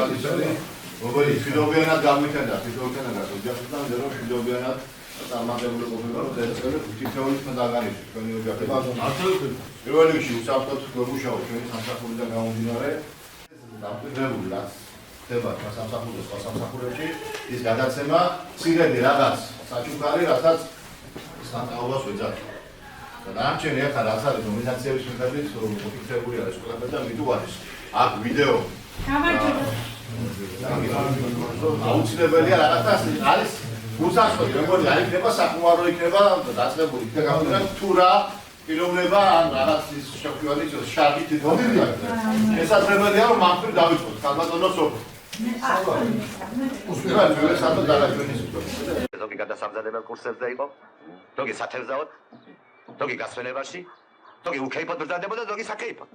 კალისერი როგორი ფიდობიანად გამვითენდა ფიდობიანად ოჯახიდან რომ ფიდობიანად წარმატებული ყოფილა რომ დაეწყებათ თითოეულის მანდაგანიში ჩვენი ოჯახები პირველ რიგში უსაფრთხოდ გვემუშაოთ ჩვენი სამსახურიდან გამომდინარე დამკვიდრებული რაც ხდება სამსახურში სამსახურებში ის გადაცემა ცირედი რაღაც საჩუქარი რასაც სტანდარტობას ვეძახით და დანარჩენი ახლა რაც არის ნომინაციების მიხედვით მოფიქსირებული არის ყველაფერი და მიდუარის აქ ვიდეო აუცილებელია რაღაცა არის უსახსოვი როგორი არ იქნება საკმარო იქნება დაწყებული იქნება გამოდიან თუ რა პიროვნება ან რაღაც ის შეგვივალ ის შარდით მომიდა ესაძლებელია რომ მამფრ დავიწყოთ ხალბატონო სოფო ზოგი გადასამზადებელ კურსებზე იყო ზოგი სათევზაოდ ზოგი გასვენებაში ზოგი უქეიფოდ ბრძანდებოდა ზოგი საკეიფოდ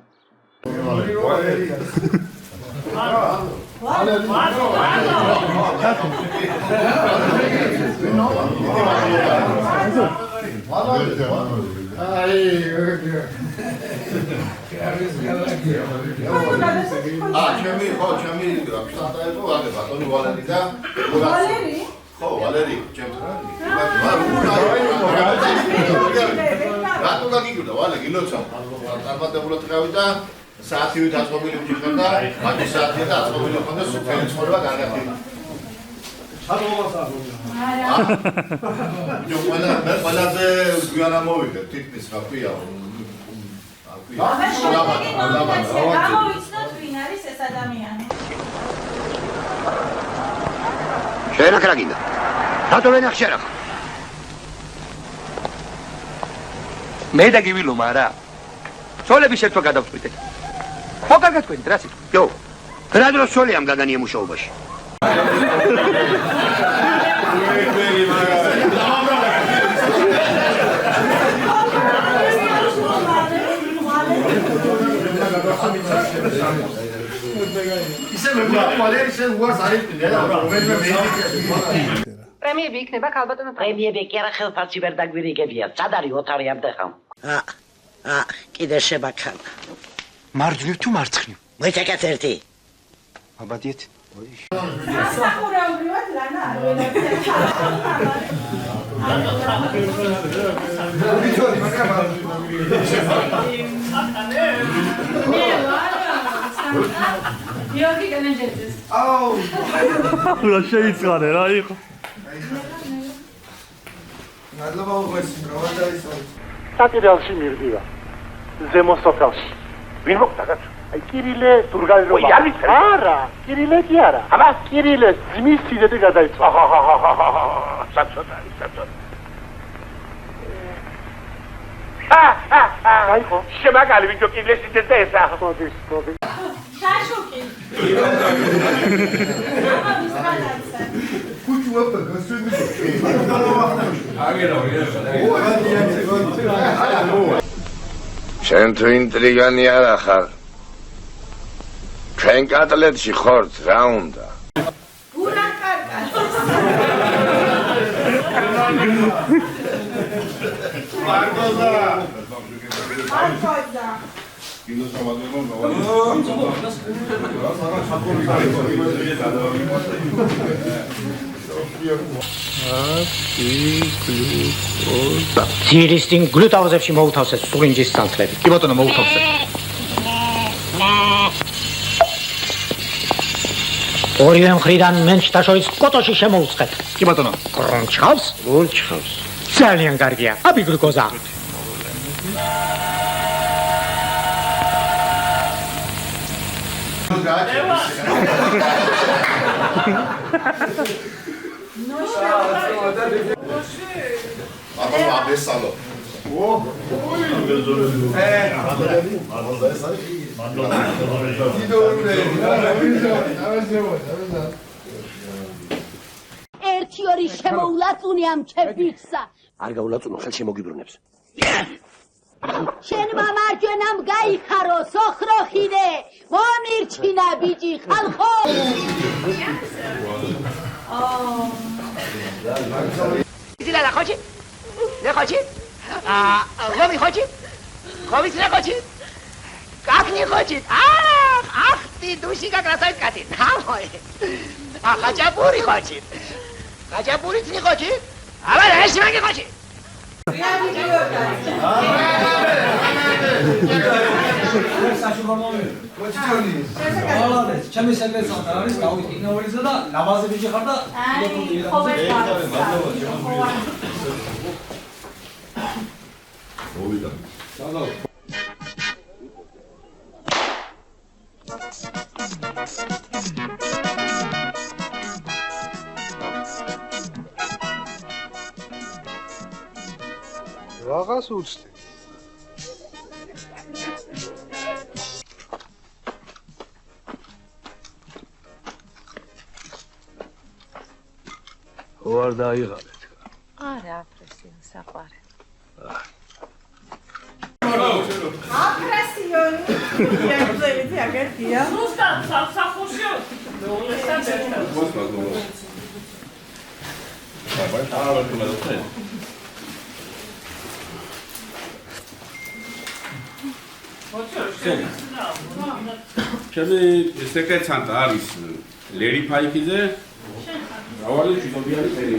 საათივე დაწყობილი ვჭირდა, მათი საათია და დაწყობილი ხონდა სუფელი ცხოვრება განაგებია. არა. მე ყველაზე გვიანა მოვიდა, თითქმის რა ქვია. გამოვიცნოთ ვინ არის ეს ადამიანი. შენ აქ რა გინდა? რატო ვერ ახშერა? მე და გივილო მარა. ცოლები შეთქვა გადავწყვიტეთ. ხო კარგად თქვენ რა სიტყვა? ჯო. რა დროს ცოლი ამ გაგანია მუშაობაში? პრემიები იქნება ქალბატონო. პრემიები კი არა ხელფასი ვერ დაგვირიგებია. სად არის ოთარი ამდეხა? კიდე შებაქანა. მარჯვნივ თუ მარცხნივ? მოიწაკეთ ერთი. აბადიეთ. სახურაობრივად ლანა არ იოგი განაჯერდეს. აუ. რა შეიწყარე რა იყო? მადლობა უღესი პროვადა ისო. საკიდალში მივდივა. ზემო სოფელში. ვინ მოგდაგაც? აი კირილე თურგალრობა. ой, არის არა, კირილე კი არა. აბა კირილე ძმის სიდედი გადაიცვა. საწოთა. აი ხო, შემაგალი ვინჯო კირილე სიდედი ესა. მოდის. შაშუკი. კუჩუაპა გასვენდი. შენ თუ ინტრიგანი არ ახარ. ჩვენ კატლეტში ხორთ რა უნდა? გურა კარკა. მარგოზა. არქოზა. ინდოს სამაგერმო გავალ. ძირისტინ გლუტავზებში მოუთავსეთ სურინჯის სანთლები. კი ბატონო მოუთავსეთ. ორივე მხრიდან მენჩთა შორის კოტოში შემოუწყეთ. კი ბატონო. გრონჩავს? გრონჩავს. ძალიან კარგია. აბი გლუკოზა. აბა აბესალო. ერთი ორი შემოულაწუნე ამ ჩემფიქსა. არ გაულაწუნო ხელ შემოგიბრუნებს. შენ მამარჯვენამ გაიხარო სოხროხინე მომირჩინა ბიჭი ხალხო. იზილა რა ხოჭი? რა ხოჭი? ლომი ხოჭი? ხოვის რა ხოჭი? კაკნი ხოჭი? ах ты душика красавец катит. Давай. ხაჭაპური ხოჭი. ხაჭაპურიც მიხოჭი? აბა ეს მაგიხოჭი. ჩემი სეგრეცია არის გავიქი ნოველიზა და ნაბაზები შეხარ და მოვიდა. Რაღაც უცდი. ვარ დაიღალეთ. არა, აფრესიონ, საყვარე. აფრესიონი. იაგზევით აგერტია. ზუსტად სამსახურში. ჩემი სეკრეტანტა არის ლერი ფაიქიძე. მრავალი შიგობიანი ფერი.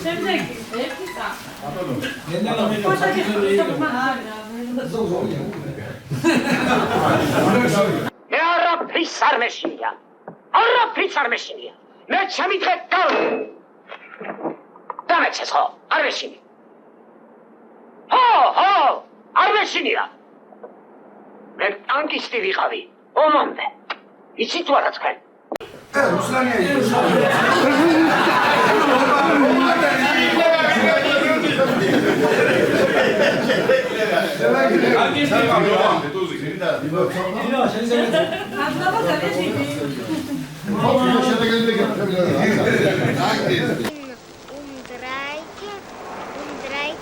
შემდეგი, ერთი სა. მე არაფრის არ მეშინია. არაფრის არ მეშინია. მე შემიძლია გავ. დამეცეს ხო? არ მეშინი. ხო, არ მეშინია. მე ტანკისტი ვიყავი. ომამდე. იცით თუ არა თქვენ?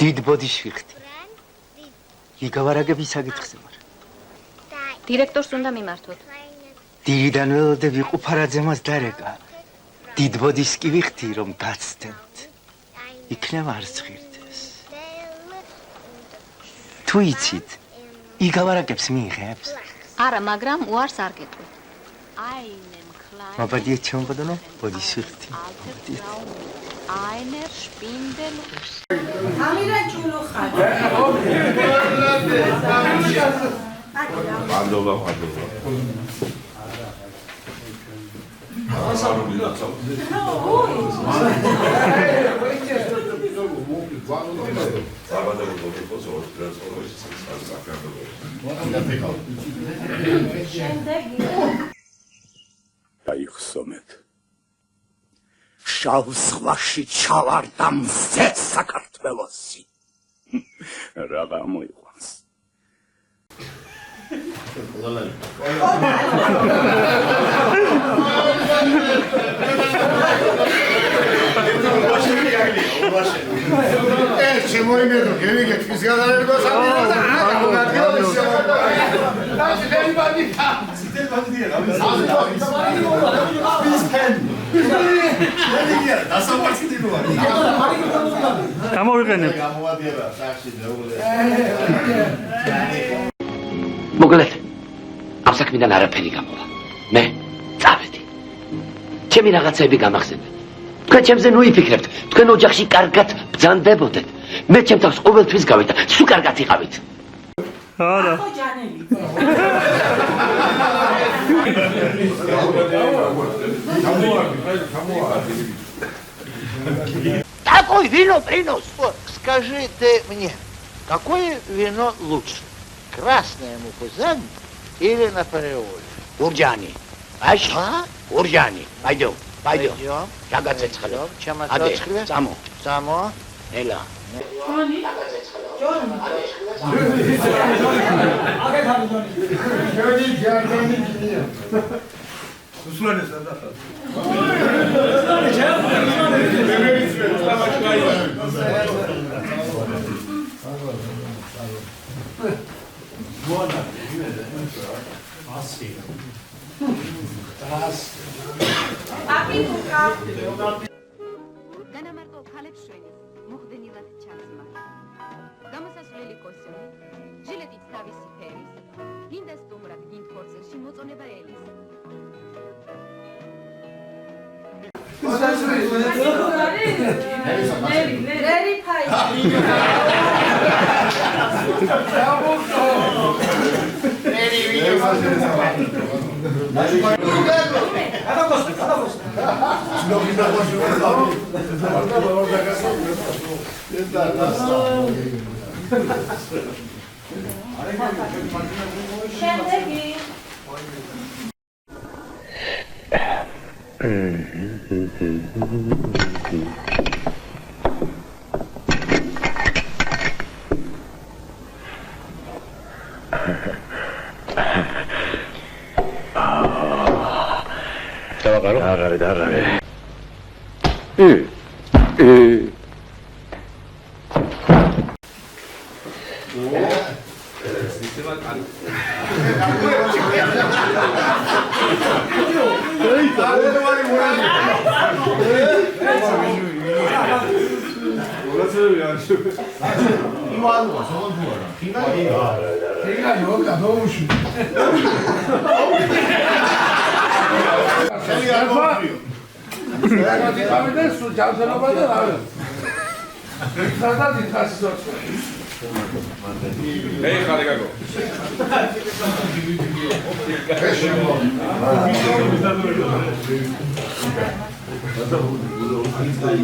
დიდ ბოდიში ვიხდი. იგავარაგების საკითხზე ვარ. დირექტორს უნდა მიმართოთ. დილიდან ველოდები ყუფარაძემას დარეკა. დიდ ბოდიშს კი ვიხდი, რომ გაცდენთ. იქნება არ ზღირდეს. თუ იცით, იგავარაგებს მიიღებს? არა, მაგრამ უარს არ გეტყვით. მაბადიეთ ჩემბოდანო, ბოდიშს ვიხდი. აინერ შპინდელ. ამირა ჭულუხად. მადლობა. დაიხსომეთ. შავ ზღვაში ჩავარდა მზე საქართველოსი. რაღა მოიყვანს. შემოიმედო, გევიგეთ ის გადაერგოს ამირა მოგლეთ ამ საქმიდან არაფერი გამოვა. მე წავედი. ჩემი რაღაცები გამახსენეთ. თქვენ ჩემზე ნუ იფიქრებთ. თქვენ ოჯახში კარგად ბრძანდებოდეთ. მე ჩემ თავს ყოველთვის გავედა. სულ კარგად იყავით. არა. ხო ჯანელი. Какой вино принос? Скажите мне, какое вино лучше? Красное мукузан или Наполеон? Урджани. А что? Урджани. Пойдем. Пойдем. Пойдем. Чем отцохли? Само. Само. Эла. განამარტო ქალებს შვენი, მოხდენილად ჩაცმა. გამოსასვლელი კოსტიუმი, ჟილეტით თავისი ფერის, გინდა სტუმრად, გინდ ხორცელში მოწონება ელის. ლერი ფაიქი. შემდეგი Darare.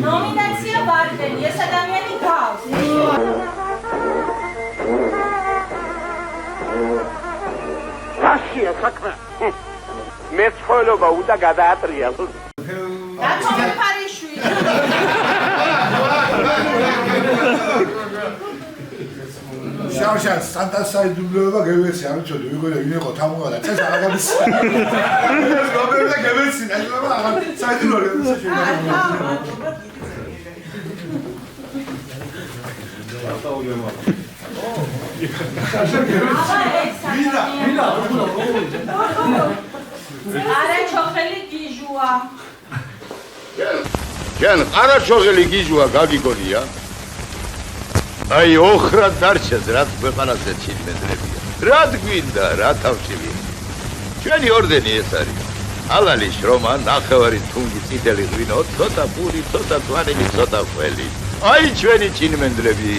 ნომინაცია ბარდენი, ეს ადამიანი გავს. რაშია საქმე? მე ცხოვრობა უნდა გადაატრიალო. რატომ ფარიშვილი? შავშან სანტასაიდუმლოება გევეცი ამიწოდი ვიგონა ვინიყო თამუა და წეს აღაგამის რობერტა გევეცი ნაჟობა აღარ საიდუმლოება შეიძლება არა ჩოხელი გიჟუა. შენ არა ჩოხელი გიჟუა გაგიგონია? აი ოხრა დარჩეს რაც ქვეყანაზე ჩინმენდრებია. რა გვინდა, რა თავშივია. ჩვენი ორდენი ეს არის. ალალი შრომა, ნახევარი თუნგი წითელი ღვინო, ცოტა პური, ცოტა თვალები, ცოტა ყველი. აი ჩვენი ჩინმენდრები.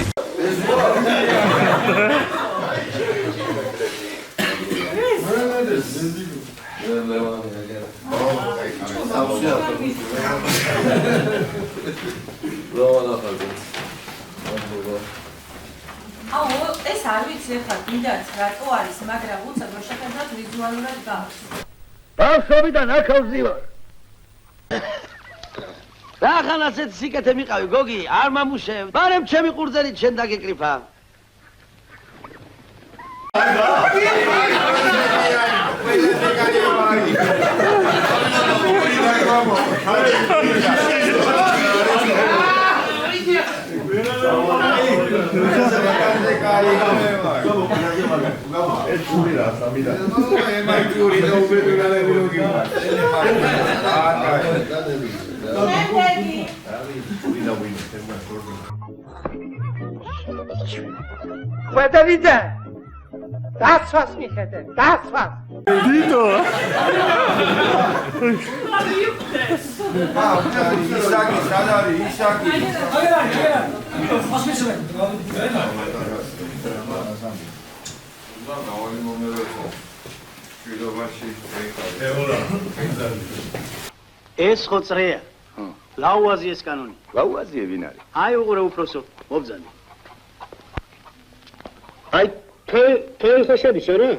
აუ, ეს არ ვიცი ხა კიდაც რატო არის, მაგრამ უცებ რომ შეხედოთ ვიზუალურად გავს. ბავშვობიდან აქავზი ვარ. რახანაცეთ სიკეთე მიყავი, გოგი, არ მამუშევ. მაგრამ ჩემი ყურძენით შენ დაგეკრიფა. ხვედევიდე დაცვას მიხედე დაცვას დიდო ისაკი სადარი ისაკი ეს ხო წრეა. ლაუაზიეს კანონი. ლაუაზიე ვინ არის? აი უყურე უფროსო, მობძანე. აი თელ ხო შედის რა?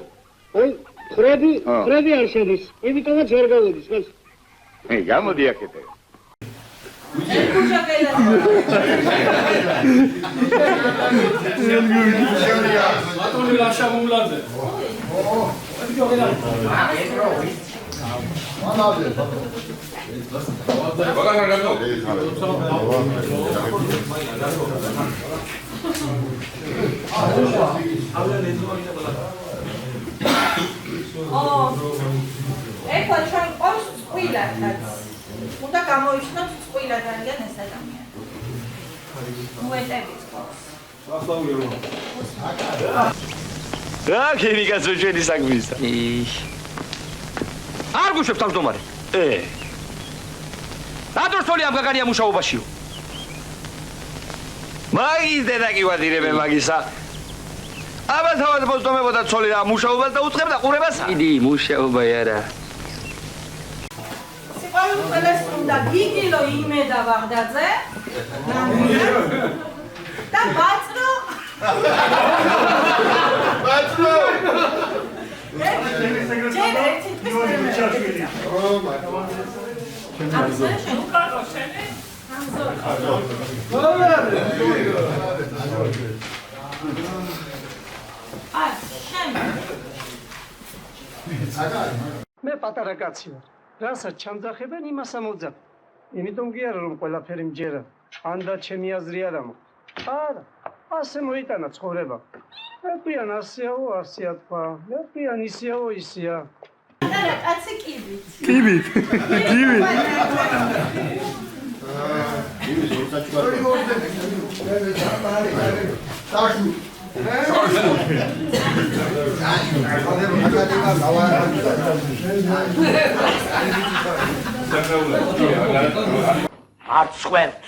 აი ხრები არ შედის. იმიტომაც ვერ გავედის, ხეს? გამოდი აქეთე. ბატონი ლაშა მულაძე. ეხლა ჩვენ ყავს წყვილადაც. უნდა გამოვიხსნოთ წყვილად არიან ეს ადამიანი. მოეტებით ყავს. რა ქირიკაცო ჩვენი საქმისა. არ გუშვებს თავმჯდომარე. რატო სოლი ამ გაგანია მუშაობაშიო? მაგის დედა კი ვადირებე მაგისა. აბა თავად მოსდომებოდა ცოლი რა მუშაობას და უწყებდა ყურებასა. დიდი მუშაობაი არა. სიყვარულს უნდა გიგილო იმედა ვაღდაძე. და ბაწრო. ბაწრო. ჯერ ერთი თვის მერე. ამზე უკაკო შენი? მე პატარა კაცი ვარ. რასაც ჩამძახებენ, იმას ამოძახ. იმიტომ კი არა რომ ყველაფერი მჯერა. ანდაც ჩემი აზრი არ ამო. არა, ასე მოიტანა ცხოვრება. მეფიან ასეაო, ასეა თქვა. მეფიან ისეაო, ისეა. პატარა კაცი კიბით. კიბით. კიბით. არც ხვერთ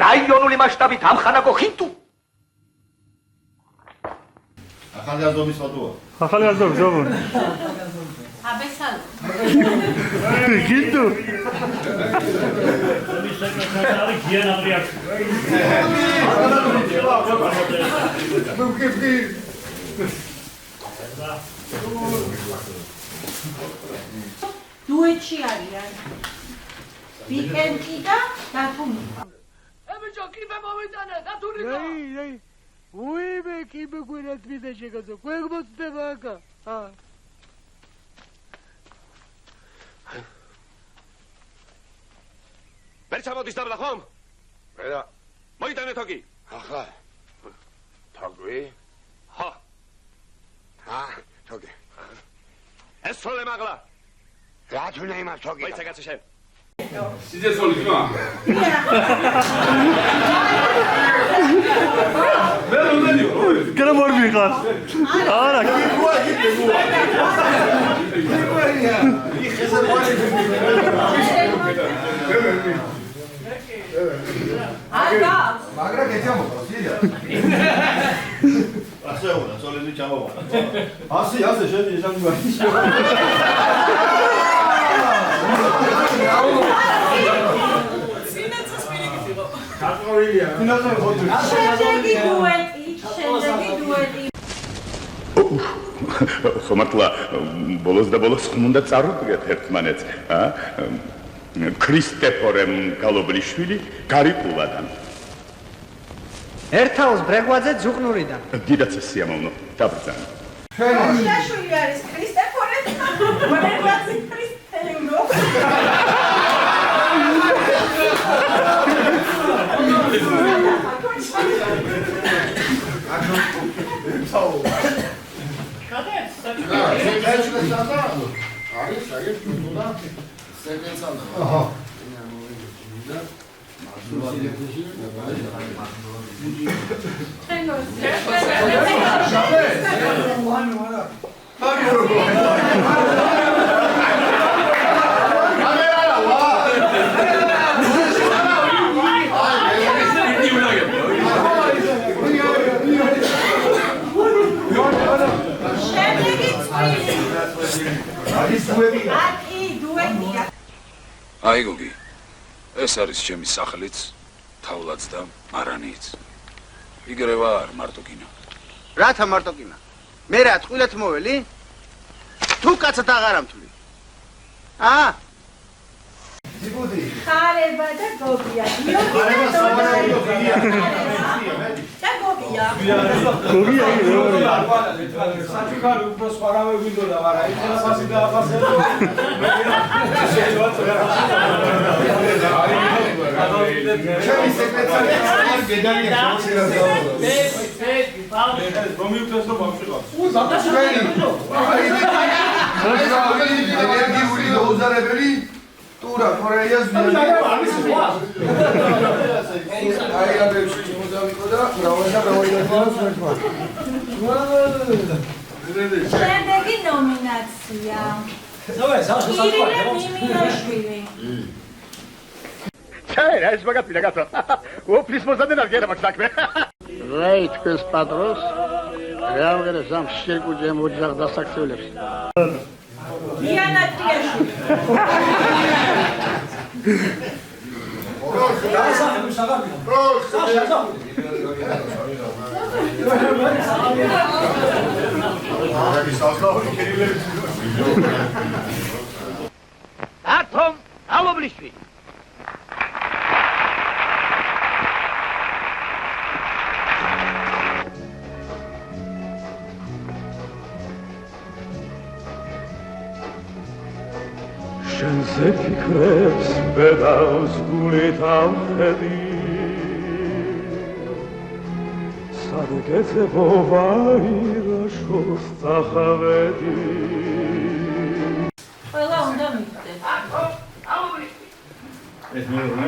რაიონული მასშტაბით ამხანაგო ხინტუ. ახალი აზდობის ფოტოა. ახალი აზდობის ობო. აბესალო. ხინტუ. დუეტში არიან. ვიკენდი და დათუნი. ებიჭო კიბე მოვიტანე დათუნიკო. რეი. უიმე კიბე გვერდს მიდე შეგაძო. გვეგმოწდება აკა. ბერცა მოდის დაბლა ხომ? ვერა. მოიტანე თოგი. ახლა. თოგი? ჰა. თოგი. ეს სოლე მაგლა. რა თუნე იმას თოგი? მოიცა კაცო შენ. სიძე სოლი ძმა. მე რომელი ვარ? კერა მორბი ხარ. არა, გიგუა. იხესა მოდი. არა. მაგრა გეცამო, სიდა. ასე უნდა, ცოლები ჩამოვა. ასე შენი ესამგვარი. სინაცის პირიქით იყო. გაყოლილია. სინაცე ხოთი. შემდეგი დუეტი. ხომართლა ბოლოს და ბოლოს უნდა წარუდგეთ ერთმანეთს, ქრისტეფორემ გალობლიშვილი გარიყულადან. ერთაოს ბრეგვაძე ძუყნურიდან. დიდაც სიამოვნო, დაბრძანა. შაშვილი არის ქრისტეფორე. ბრეგვაძე ქრისტენგო. აი გოგი, ეს არის ჩემი სახლიც, თავლაც და მარანიც. იგრევა არ მარტო-კინა. რათა მარტო-კინა? მე რა წყვილად მოველი? თუ კაცად აღარ ამთვლი. ხარება და გოგია. და გოგია. გოგია საჩუქარი უფრო სხვა რამე გვინდოდა, მაგრამ ეს ფასი დააფასებდა. ჩემი სეკრეტარია გედანია შეიძლება. რომიუთეს რომ ამშვიდობ. ენერგიული დაუზარებელი ტურა კორეიას ვიაგი. აი აბებში მოდამიყო და გავაიდანოს ერთმა. შემდეგი ნომინაცია. ირინე მიმინოშვილი. ჩაერა ეს მაგათი რა გასა. ოფლის მოსადენ არ გერა მაგ საქმე. რაი თქვენს პატრონს რეალღერეს ამ შეკუჯე მოძაღ დასაქცევლებს. დიანა ტრიაშვილი. ათომ ალობლიშვილი. შენზე ფიქრებს ბედავს გულით ამხედი სადგეცებო ვაირაშოს წახავედი ყველა უნდა მივხვდეთ. ეს მე რომ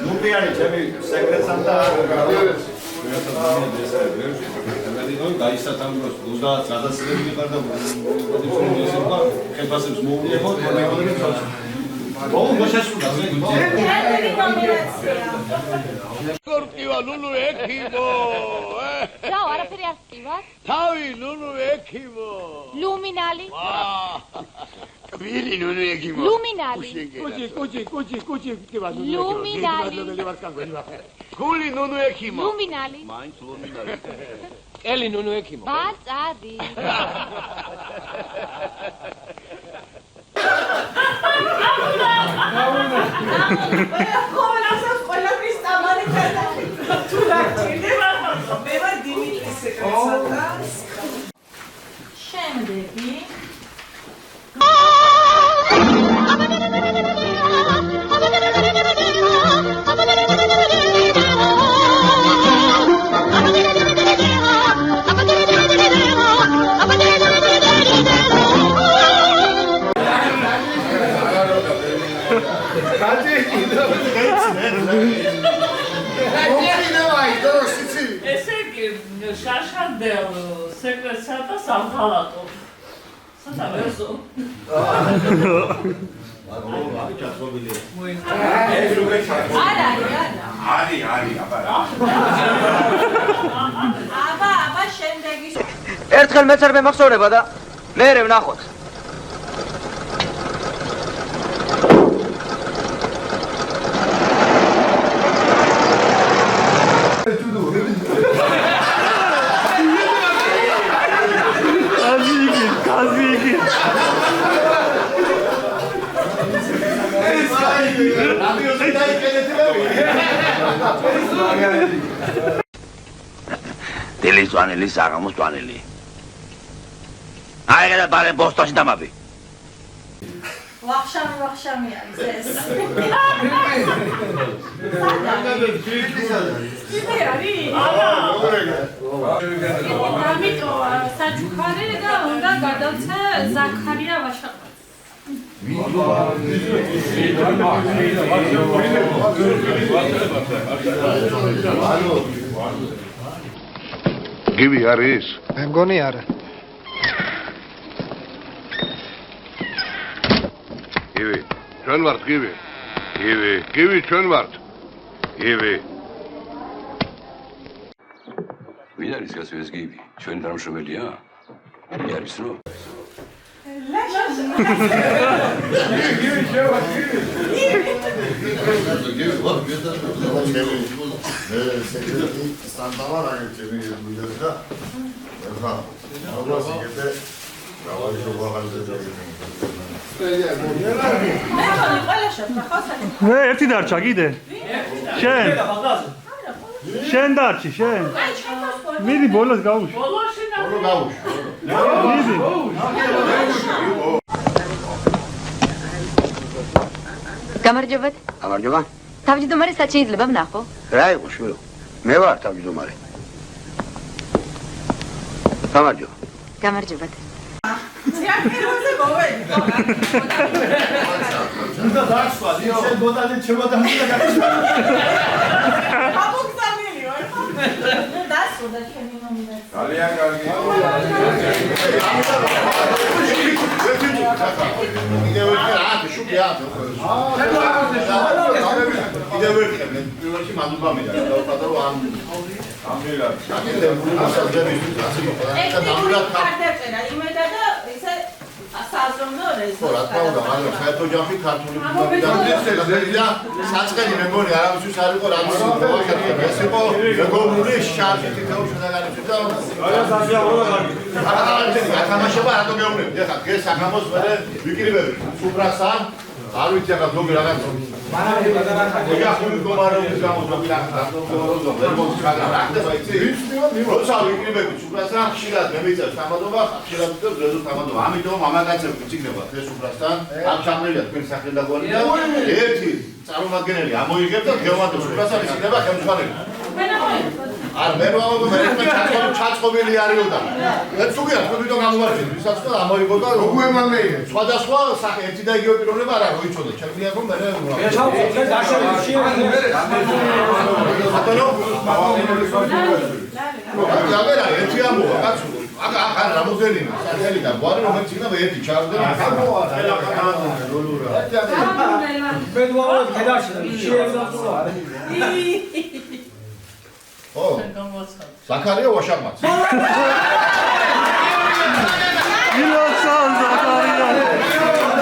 ნუპიანი ჩემი სეკრეტსა და გაისათამბოს 30 გადასწრები ვიყარ და პროდუქციის იყო ხელფასებს მოუგებო გორკივა ნუნუ ექიმო რა არაფერი არ ხტივარ? თავი ნუნუ ექიმო ლუმინალი? კვირი ნუნუ ექიმო ლუმინალი? კუჭი ხტივა ლუმინალი? გული ნუნუ ექიმო ლუმინალი? მაინც ლუმინალი ელი ნუნუ ექიმო ბაწადი შემდეგი ესე იგი შაშანდელ სეკრეტსა და სამხალატო. სადა ვერსო. აბა შემდეგი ერთხელ მეც არ მემახსოვრება და მერე ვნახოთ. კაზიკი დილის წვანილი, საღამოს წვანილი. აი და ბარე ბოსტოში დამაბი. ვახშამი არის ეს. კიდე არის? ამიტომ საჩუქარი და უნდა გადავცე ზაქარია ვაშაყას. გივი არის? მე მგონი არა. გივი, ჩვენ ვართ გივი. გივი ჩვენ ვართ. გივი. ვინ არის გასულ ეს გივი? ჩვენი დამშრომელია? კი არის რო? მე ერთი დარჩა კიდე. შენ. შენ დარჩი, შენ. მიდი ბოლოს გავუშვი. ბოლოში მიდი. გამარჯობათ. გამარჯობა. თავმჯდომარე სად შეიძლება ვნახო? რა იყო შვილო? მე ვარ თავმჯდომარე. გამარჯობა. გამარჯობათ. თეატრზე მოვედი. უნდა დაასვა, შენ ბოტანი ჩემოდანი და გაჩვენა. ამოგზავნილი ვარ. ნუ დასვოდა ჩემი ნომინაცია. ძალიან კარგი. კიდევ ერთი რა, შუბია. კიდევ ერთი პირველში მადლობა მინდა დავუხატო ამ ამილად. ეთნიკური ქართერწერა იმედა და ისე საზრომო რეზოლუცია. რა თქმა უნდა, მაგრამ საერთო ჯამში ქართული და საწყენი მე მგონი არავისთვის არ იყო რამის მოახერხა. ეს იყო მეგობრული შარჟი თითოეულ შედაგანებში და ათამაშება რატო გეუბნები? ეხლა დღეს საღამოს მერე ვიკრიბები. სუფრასთან არ ვიცი ახლა ზოგი რაღაც მდგომარეობის გამო ზოგი რატო მაგრამ რა ხდება იცი? როცა ვიკრიბები სუფრასთან ხშირად მე მიწევს თამადობა, ხშირად ვიწევს რეზო თამადობა. ამიტომ ამაგაცები ვწიგნება დღეს სუფრასთან, ამ ჩამრევია თქვენ სახელი და გვარი და ერთი წარმომადგენელი ამოიღებს და გეომატოს სუფრასთან იცნება ხელმძღვანელი. არ მე ჩაწყობილი არისო და ეს თუგია თქვენ თვითონ გამოვარჩინეთ ვისაც და ამოიღო და როგორ მამეია სხვადასხვა სახე ერთი და იგივე პიროვნება არ აქვს იცოდე ჩემია რომ მე რა ერთი ამბობა კაცო აქ რამოდენიმე სახელი და გვარი რომელიც იქნება ერთი ჩავდა მე დავარ გადაში შეიძლება ო ზაქარია ვაშაღმაც ილოცავ ზაქარია